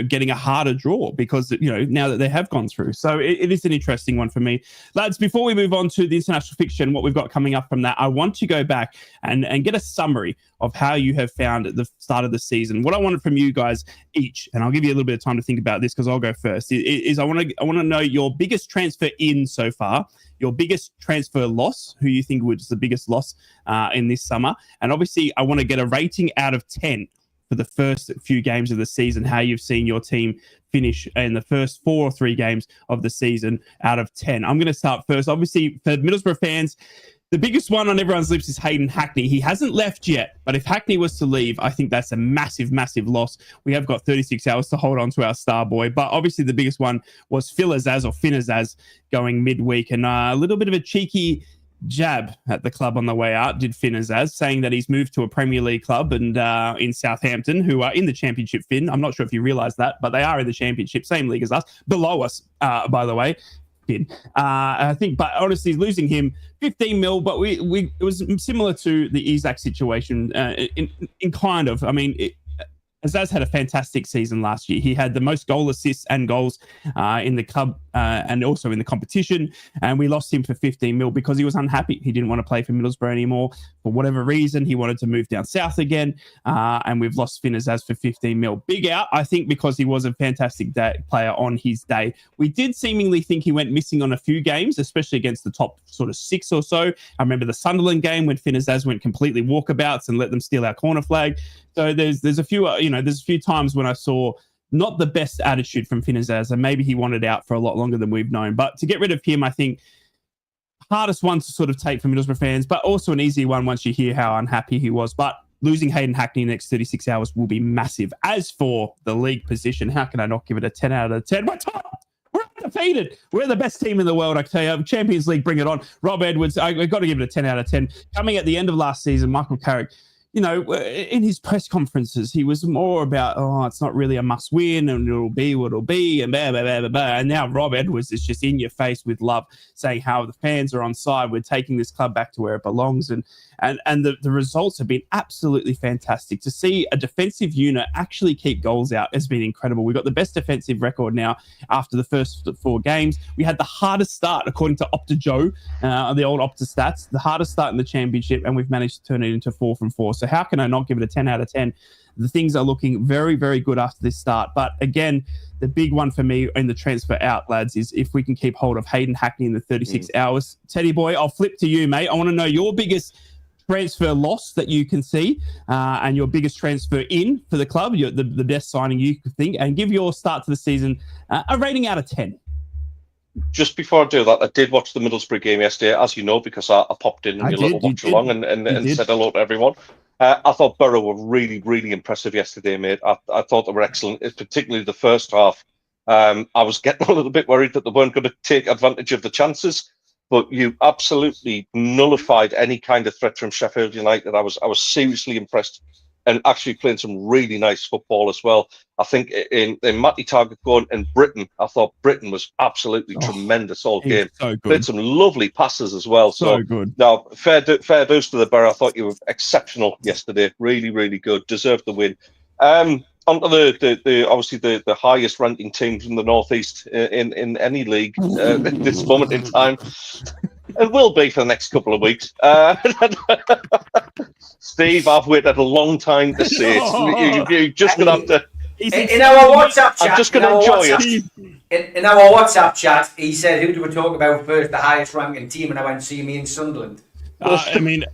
getting a harder draw because, now that they have gone through. So it is an interesting one for me. Lads, before we move on to the international fixture and what we've got coming up from that, I want to go back and get a summary of how you have found the start of the season. What I wanted from you guys each, and I'll give you a little bit of time to think about this because I'll go first, is I want to know your biggest transfer in so far, your biggest transfer loss, who you think was the biggest loss in this summer. And obviously I want to get a rating out of 10 for the first few games of the season, how you've seen your team finish in the first 4 or 3 games of the season out of 10. I'm going to start first. Obviously, for Middlesbrough fans, the biggest one on everyone's lips is Hayden Hackney. He hasn't left yet, but if Hackney was to leave, I think that's a massive, massive loss. We have got 36 hours to hold on to our star boy, but obviously the biggest one was Finn Azaz going midweek, and a little bit of a cheeky jab at the club on the way out, did Finn Azaz, saying that he's moved to a Premier League club and in Southampton, who are in the Championship, Finn. I'm not sure if you realise that, but they are in the Championship, same league as us, below us, by the way, Finn. I think, but honestly, losing him 15 mil, but it was similar to the Isak situation in kind of, I mean, Azaz had a fantastic season last year. He had the most goal assists and goals in the club and also in the competition. And we lost him for 15 mil because he was unhappy. He didn't want to play for Middlesbrough anymore. For whatever reason, he wanted to move down south again. And we've lost Finn Azaz for 15 mil. Big out, I think, because he was a fantastic player on his day. We did seemingly think he went missing on a few games, especially against the top sort of 6 or so. I remember the Sunderland game when Finn Azaz went completely walkabouts and let them steal our corner flag. So there's a few, there's a few times when I saw not the best attitude from Finn Azaz, and maybe he wanted out for a lot longer than we've known. But to get rid of him, I think hardest one to sort of take for Middlesbrough fans, but also an easy one once you hear how unhappy he was. But losing Hayden Hackney in the next 36 hours will be massive. As for the league position, how can I not give it a 10 out of 10? We're top! We're undefeated. We're the best team in the world, I tell you. Champions League, bring it on. Rob Edwards, I've got to give it a 10 out of 10. Coming at the end of last season, Michael Carrick, in his press conferences, he was more about, it's not really a must win and it'll be what it'll be and blah, blah, blah, blah, blah. And now Rob Edwards is just in your face with love, saying how the fans are on side. We're taking this club back to where it belongs. And the results have been absolutely fantastic. To see a defensive unit actually keep goals out has been incredible. We've got the best defensive record now after the first 4 games. We had the hardest start, according to Opta Joe, the old Opta stats, the hardest start in the Championship, and we've managed to turn it into 4 from 4. So how can I not give it a 10 out of 10? The things are looking very, very good after this start. But again, the big one for me in the transfer out, lads, is if we can keep hold of Hayden Hackney in the 36 hours. Teddy boy, I'll flip to you, mate. I want to know your biggest transfer loss that you can see and your biggest transfer in for the club, the best signing you could think, and give your start to the season a rating out of 10. Just before I do that, I did watch the Middlesbrough game yesterday, as you know, because I popped in your little watch along and said hello to everyone. I thought Borough were really, really impressive yesterday, mate. I thought they were excellent, particularly the first half. I was getting a little bit worried that they weren't going to take advantage of the chances, but you absolutely nullified any kind of threat from Sheffield United. I was seriously impressed, and actually playing some really nice football as well. I think in Matty Target going and Britain, I thought Britain was absolutely tremendous all game. So good. Played some lovely passes as well. So good. Now, fair dues to the Borough. I thought you were exceptional yesterday. Really, really good. Deserved the win. onto the obviously the highest ranking team from the Northeast in any league at this moment in time. It will be for the next couple of weeks. Steve, I've waited a long time to say it. You're just going to have to. In our WhatsApp chat, I'm just going to enjoy it. In our WhatsApp chat, he said, "Who do we talk about first? The highest ranking team?" And I went, "So you mean Sunderland?" I mean,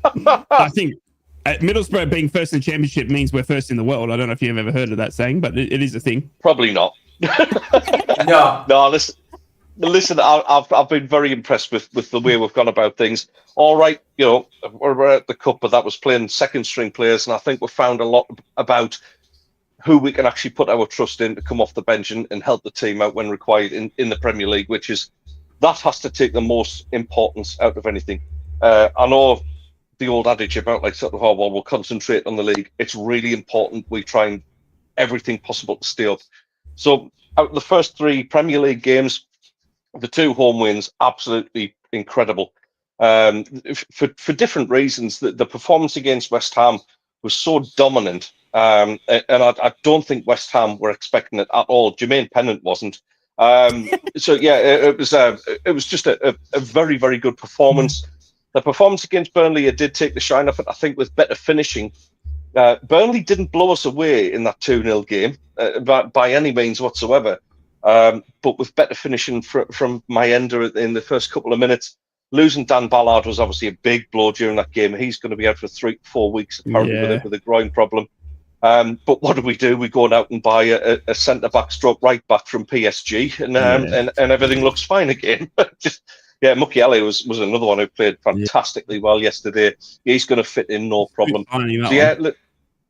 I think Middlesbrough being first in the championship means we're first in the world. I don't know if you've ever heard of that saying, but it is a thing. Probably not. No. Listen. I've been very impressed with the way we've gone about things. All right, we're at the cup, but that was playing second string players, and I think we've found a lot about who we can actually put our trust in to come off the bench and help the team out when required in the Premier League, which is that has to take the most importance out of anything. I know the old adage about we'll concentrate on the league. It's really important we try and everything possible to stay up. So out of the first 3 Premier League games, the 2 home wins, absolutely incredible. For different reasons, the performance against West Ham was so dominant, and I don't think West Ham were expecting it at all. Jermaine Pennant wasn't. So yeah, it was just a very, very good performance. The performance against Burnley, it did take the shine off it. I think with better finishing, Burnley didn't blow us away in that 2-0 game by any means whatsoever. But with better finishing from Mayenda in the first couple of minutes, losing Dan Ballard was obviously a big blow during that game. He's going to be out for 3-4 weeks apparently with a groin problem. But what do? We go out and buy a centre back stroke right back from PSG, and everything looks fine again. Mukiele was another one who played fantastically well yesterday. He's going to fit in no problem. So look,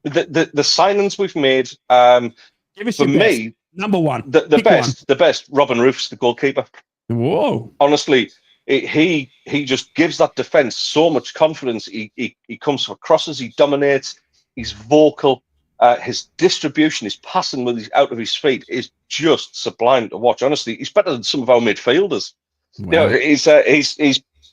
the signings we've made, for me, number one, the best. Robin Roofs, the goalkeeper. Whoa! Honestly, he just gives that defense so much confidence. He comes for crosses. He dominates. He's vocal. His distribution, his passing out of his feet is just sublime to watch. Honestly, he's better than some of our midfielders. Wow. He's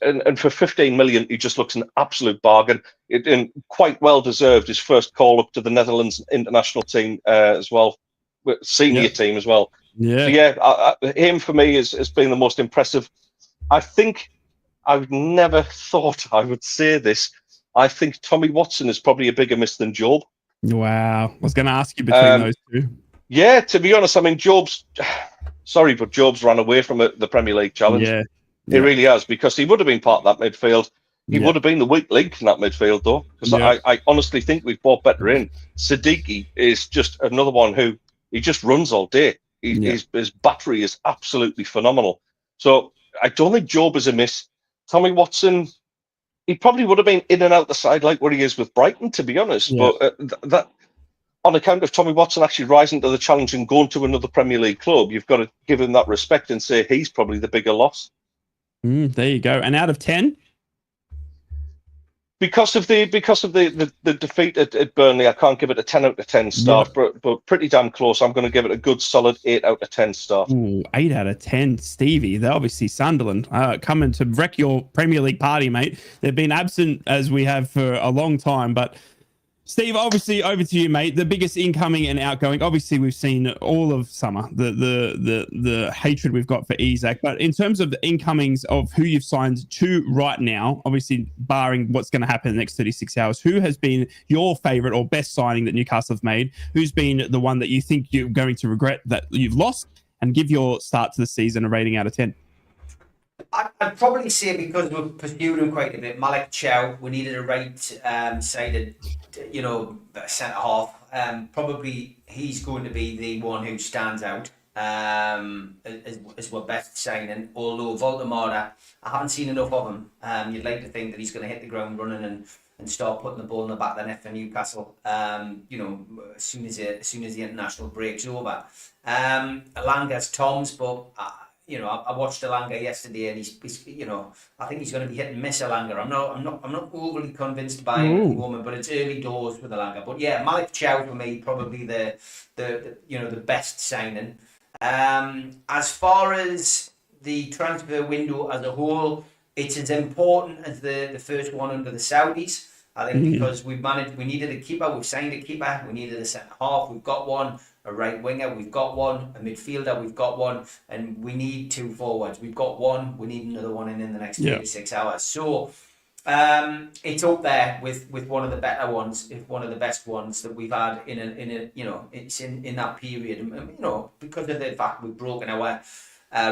and for 15 million, he just looks an absolute bargain. And quite well deserved his first call up to the Netherlands international team as well, senior team as well. Yeah. So him for me has been the most impressive. I think I've never thought I would say this. I think Tommy Watson is probably a bigger miss than Job. Wow. I was going to ask you between those two. Yeah, to be honest, I mean, Job's run away from the Premier League challenge. Yeah. He really has, because he would have been part of that midfield. He would have been the weak link in that midfield, though, because I honestly think we've bought better in. Siddiqui is just another one who he just runs all day. His battery is absolutely phenomenal. So I don't think Job is a miss. Tommy Watson, he probably would have been in and out the side like what he is with Brighton, to be honest. Yeah. But that, on account of Tommy Watson actually rising to the challenge and going to another Premier League club, you've got to give him that respect and say he's probably the bigger loss. There you go. And out of 10? Because of the defeat at Burnley, I can't give it a 10 out of 10 star, but pretty damn close. I'm going to give it a good solid 8 out of 10 star. Ooh, 8 out of 10, Stevie. They're obviously Sunderland coming to wreck your Premier League party, mate. They've been absent as we have for a long time, but Steve, obviously over to you, mate. The biggest incoming and outgoing. Obviously, we've seen all of summer the hatred we've got for Isak. But in terms of the incomings of who you've signed to right now, obviously barring what's going to happen in the next 36 hours, who has been your favourite or best signing that Newcastle have made? Who's been the one that you think you're going to regret that you've lost? And give your start to the season a rating out of 10. I'd probably say, because we've pursued him quite a bit, Malik Chow, we needed a right-sided, centre half. Probably he's going to be the one who stands out as we're best signing. Although Voltemada, I haven't seen enough of him. You'd like to think that he's going to hit the ground running and start putting the ball in the back of the net for Newcastle. As soon as the international break's over. Alanga's Tom's, but. I watched Elanga yesterday, and he's I think he's going to be hit and miss Elanga. I'm not overly convinced by him at the moment, but it's early doors with Elanga. But yeah, Malik Chow for me probably the best signing. As far as the transfer window as a whole, it's as important as the first one under the Saudis. I think because we needed a keeper, we've signed a keeper, we needed a centre half, we've got one, a right winger, we've got one, a midfielder, we've got one, and we need 2 forwards. We've got one, we need another one in the next 36 hours. So it's up there with one of the better ones, if one of the best ones that we've had in a it's in that period. And, because of the fact we've broken our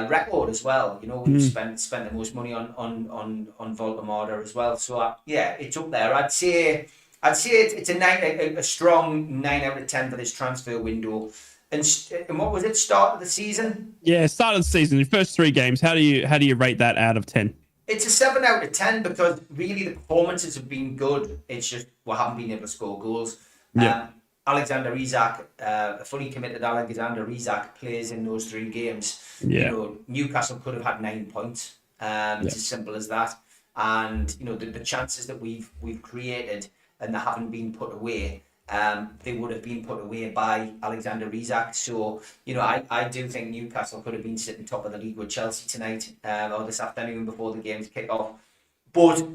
record as well. We've spent the most money on Volta as well. So it's up there. I'd say it's a strong 9 out of 10 for this transfer window. And what was it? Start of the season? Yeah, start of the season. The first 3 games. How do you rate that out of 10? It's a 7 out of 10 because really the performances have been good. It's just we haven't been able to score goals. Yeah. Alexander Isak, a fully committed Alexander Isak plays in those 3 games. Yeah. Newcastle could have had 9 points. It's as simple as that. And the chances that we've created and they haven't been put away, they would have been put away by Alexander Isak. So I do think Newcastle could have been sitting top of the league with Chelsea tonight or this afternoon before the games kick off. But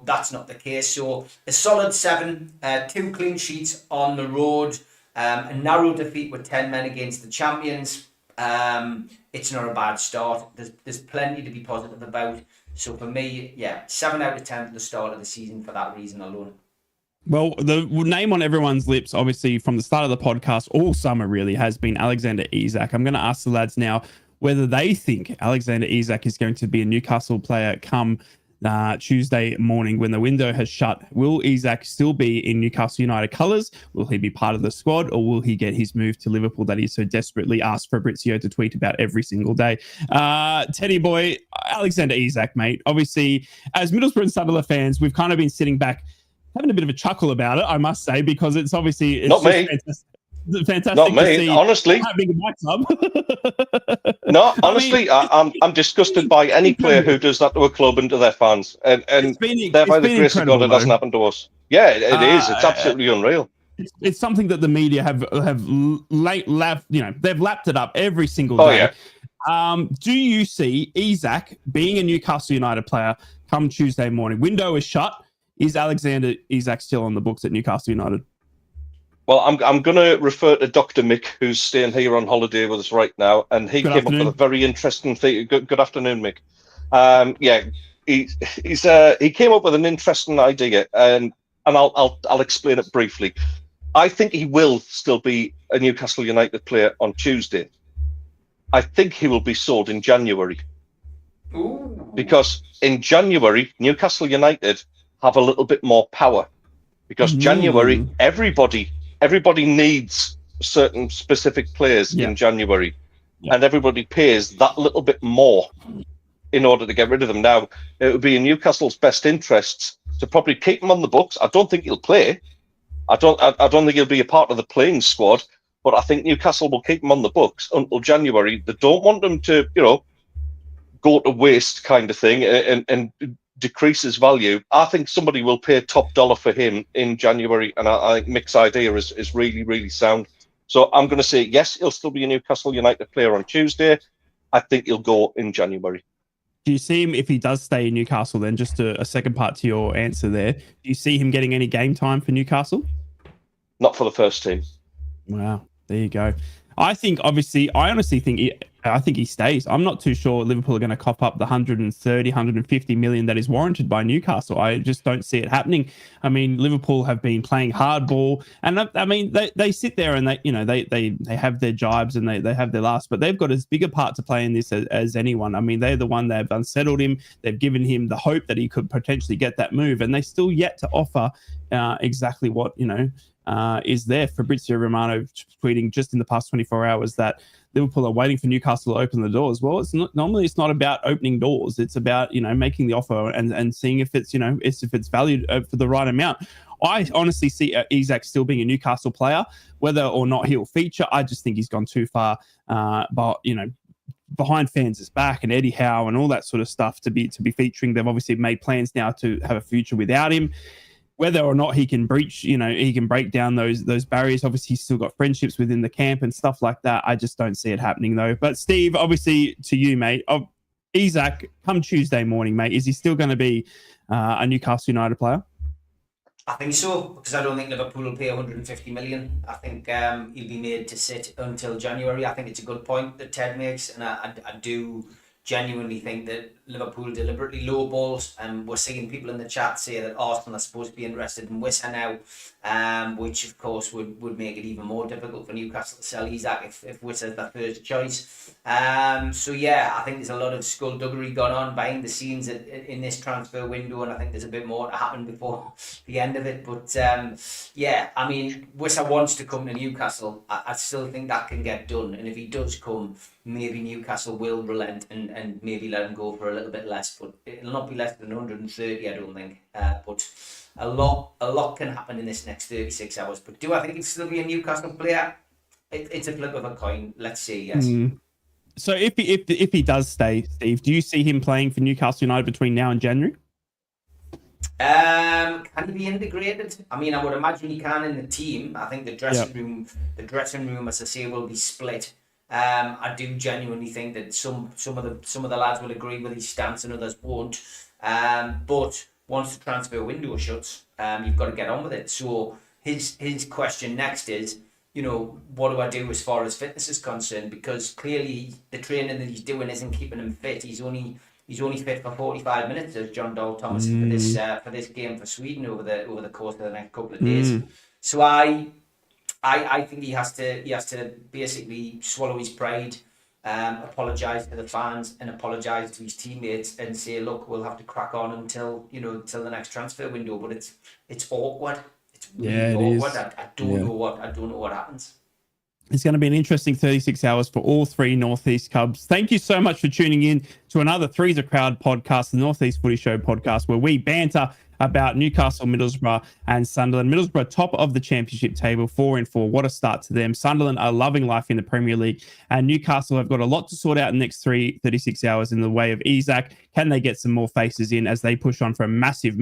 that's not the case. So a solid 7, 2 clean sheets on the road, a narrow defeat with 10 men against the champions. It's not a bad start. There's plenty to be positive about. So for me, 7 out of 10 for the start of the season for that reason alone. Well, the name on everyone's lips, obviously, from the start of the podcast, all summer really, has been Alexander Isak. I'm going to ask the lads now whether they think Alexander Isak is going to be a Newcastle player come Tuesday morning when the window has shut. Will Isak still be in Newcastle United colours? Will he be part of the squad, or will he get his move to Liverpool that he so desperately asked Fabrizio to tweet about every single day? Teddy boy, Alexander Isak, mate. Obviously, as Middlesbrough and Sunderland fans, we've kind of been sitting back having a bit of a chuckle about it, I must say, because it's obviously not me. Fantastic not to me, see honestly. Happening in my club. No, honestly, I'm disgusted by any player who does that to a club and to their fans, and by the grace of God, it doesn't happen to us. Yeah, it is. It's absolutely unreal. It's something that the media have they've lapped it up every single day. Yeah. Do you see Isak being a Newcastle United player come Tuesday morning? Window is shut. Is Alexander Isak still on the books at Newcastle United? Well, I'm going to refer to Dr. Mick, who's staying here on holiday with us right now, and he came up with a very interesting thing. Good afternoon, Mick. He came up with an interesting idea, and I'll explain it briefly. I think he will still be a Newcastle United player on Tuesday. I think he will be sold in January. Ooh. Because in January, Newcastle United have a little bit more power. Because January, everybody needs certain specific players in January, and everybody pays that little bit more in order to get rid of them. Now, it would be in Newcastle's best interests to probably keep him on the books. I don't think he'll play. I don't think he'll be a part of the playing squad, but I think Newcastle will keep him on the books until January. They don't want him to, go to waste kind of thing and decrease his value. I think somebody will pay top dollar for him in January, and I think Mick's idea is really, really sound. So I'm going to say yes, he'll still be a Newcastle United player on Tuesday. I think he'll go in January. Do you see him, if he does stay in Newcastle, then just a second part to your answer there, do you see him getting any game time for Newcastle? Not for the first team. Wow, there you go. I honestly think I think he stays. I'm not too sure Liverpool are going to cough up the 150 million that is warranted by Newcastle. I just don't see it happening. I mean, Liverpool have been playing hardball, and I mean, they sit there and they have their jibes and they have their laughs, but they've got as big a part to play in this as anyone. I mean, they're the one that have unsettled him. They've given him the hope that he could potentially get that move, and they still yet to offer exactly what is there. Fabrizio Romano tweeting just in the past 24 hours that Liverpool are waiting for Newcastle to open the doors. Well, it's not about opening doors. It's about making the offer and seeing if it's if it's valued for the right amount. I honestly see Isak still being a Newcastle player, whether or not he'll feature. I just think he's gone too far. But behind fans' back and Eddie Howe and all that sort of stuff to be featuring. They've obviously made plans now to have a future without him. Whether or not he can breach, he can break down those barriers. Obviously, he's still got friendships within the camp and stuff like that. I just don't see it happening, though. But, Steve, obviously, to you, mate, Isak, come Tuesday morning, mate, is he still going to be a Newcastle United player? I think so, because I don't think Liverpool will pay 150 million. I think he'll be made to sit until January. I think it's a good point that Ted makes, and I do genuinely think that Liverpool deliberately lowballs, and we're seeing people in the chat say that Arsenal are supposed to be interested in Wissa now, which of course would make it even more difficult for Newcastle to sell Isak if Wissa's their first choice. So yeah, I think there's a lot of skullduggery gone on behind the scenes in this transfer window, and I think there's a bit more to happen before the end of it. But yeah, I mean, Wissa wants to come to Newcastle. I still think that can get done, and if he does come, maybe Newcastle will relent and maybe let him go for a little bit less, but it'll not be less than 130, I don't think. But a lot can happen in this next 36 hours. But do I think he'll still be a Newcastle player? It's a flip of a coin. Let's see. Yes. So if he does stay, Steve, do you see him playing for Newcastle United between now and January? Can he be integrated? I mean, I would imagine he can in the team. I think the dressing room, as I say, will be split. I do genuinely think that some of the lads will agree with his stance and others won't. But once the transfer window shuts, you've got to get on with it. So his question next is, what do I do as far as fitness is concerned? Because clearly the training that he's doing isn't keeping him fit. He's only fit for 45 minutes, as John Dole Thomas for this game for Sweden over the course of the next couple of days. So I think he has to basically swallow his pride, apologise to the fans and apologise to his teammates and say, look, we'll have to crack on until the next transfer window. But it's awkward. It's really awkward. I don't know what happens. It's going to be an interesting 36 hours for all three Northeast Cubs. Thank you so much for tuning in to another Three's a Crowd podcast, the Northeast Footy Show podcast, where we banter about Newcastle, Middlesbrough and Sunderland. Middlesbrough top of the championship table, 4-4. What a start to them. Sunderland are loving life in the Premier League, and Newcastle have got a lot to sort out in the next 36 hours in the way of Isak. Can they get some more faces in as they push on for a massive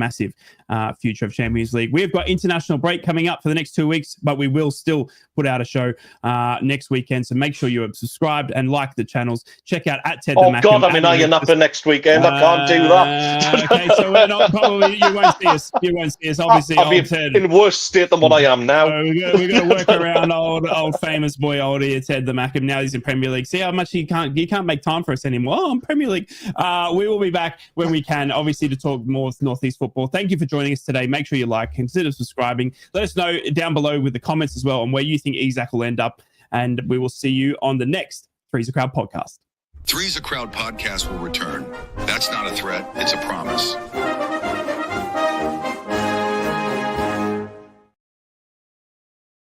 future of Champions League? We've got international break coming up for the next 2 weeks, but we will still put out a show next weekend. So make sure you are subscribed and like the channels. Check out at Ted the Mackem. Oh God, I'm in Iron Upper next weekend. I can't do that. Okay, so we're not probably. You won't see us. Obviously, I'll be in worse state than what I am now. So we're going to work around old famous boy old here, Ted the Mackem. Now he's in Premier League. See how much he can't make time for us anymore. Oh, I'm Premier League. We will be back when we can, obviously, to talk more Northeast football. Thank you for joining us today. Make sure you like, consider subscribing. Let us know down below with the comments as well on where you think Isak will end up, and we will see you on the next Three's a Crowd podcast. Three's a Crowd podcast will return. That's not a threat. It's a promise.